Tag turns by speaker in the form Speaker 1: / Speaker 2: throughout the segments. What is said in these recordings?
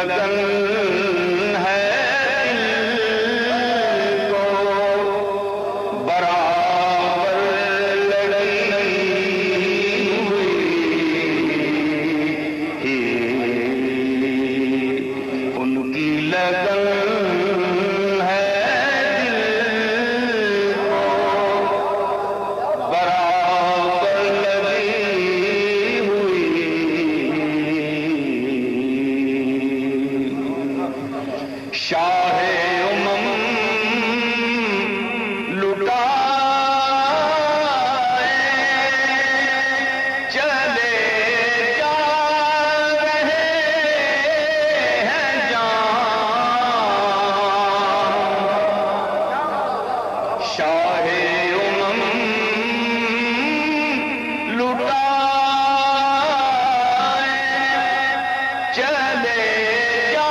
Speaker 1: लगन है दिल को बराबर लगी हुई, उनकी लगन है दिल को बराबर लगी हुई। शाहे उमम लुटाए चले जा रहे हैं जान। शाहे उमम लुटाए चले जा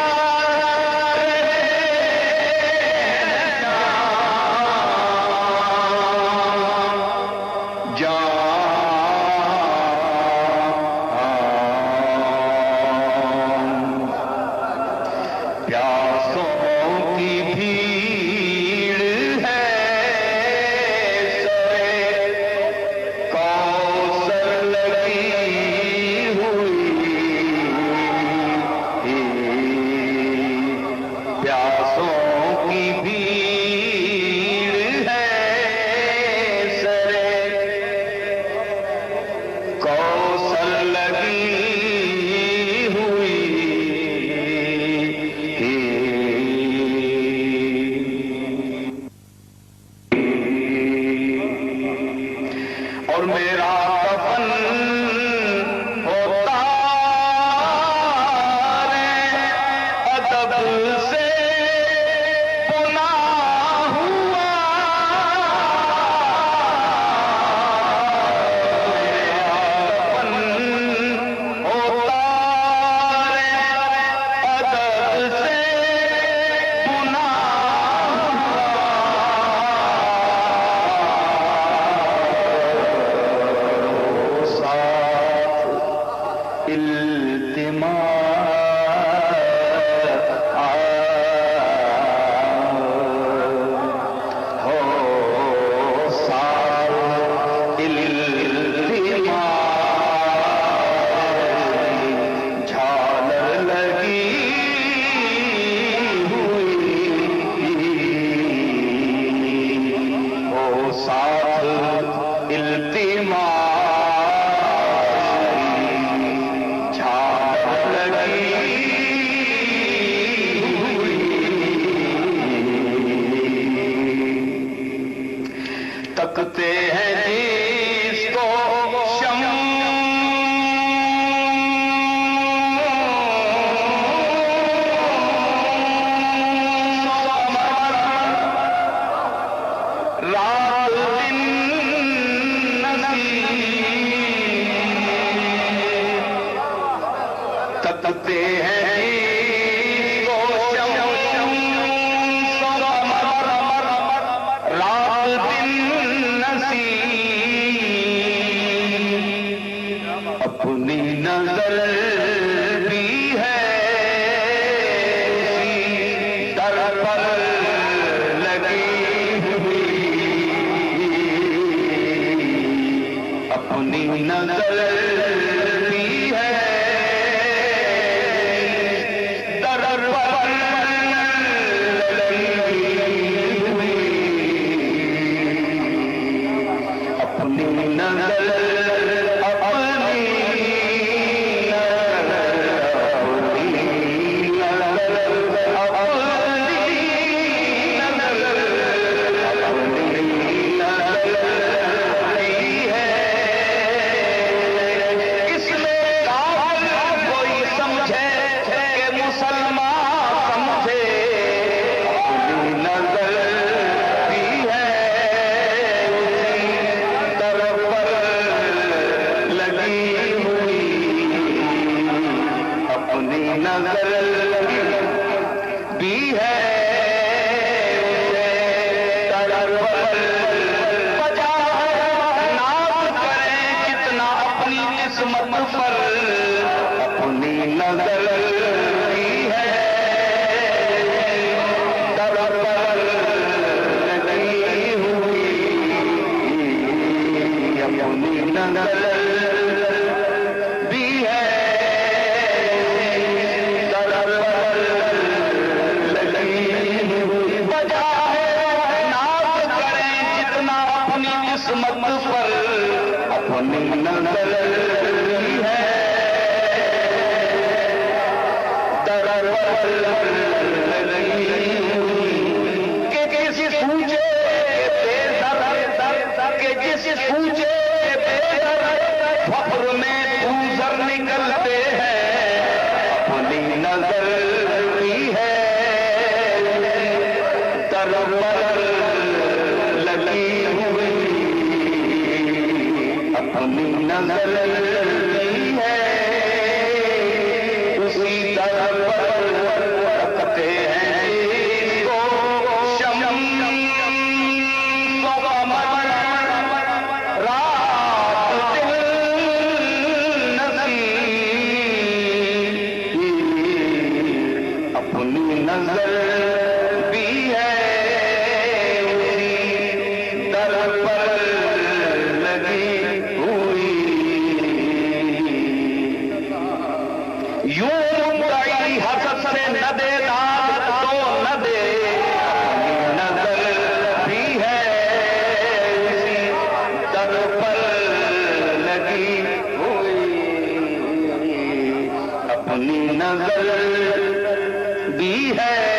Speaker 1: प्यासों की भीड़ है सरे कौसर लगी हुई, प्यासों की भीड़ है सरे कौसर लगी हुई। और मेरा कफन होता रे अदब से पुना हुआ, मेरा कफन होता रे अदब से पुना तकते हैं जिसको शम्स रात दिन नसीब, तकते हैं अपनी नजर भी है उसी दर पर लगी हुई, अपनी नजर भी है दर पर लगी हुई, अपनी नजर भी है नाज करें जितना अपनी किस्मत पर, अपनी नजर भी है در پر لگی ہوئی اپنی نظر لگی ہے اسی در پر رکھتے ہیں اس کو شمع و قمر رات دل نصیب اپنی نظر بھی ہے اسی در پر لگی ہوئی یوں مدعی حسد سے نہ دے داد تو نہ دے نظر بھی ہے اسی در پر لگی ہوئی اپنی نظر بھی ہے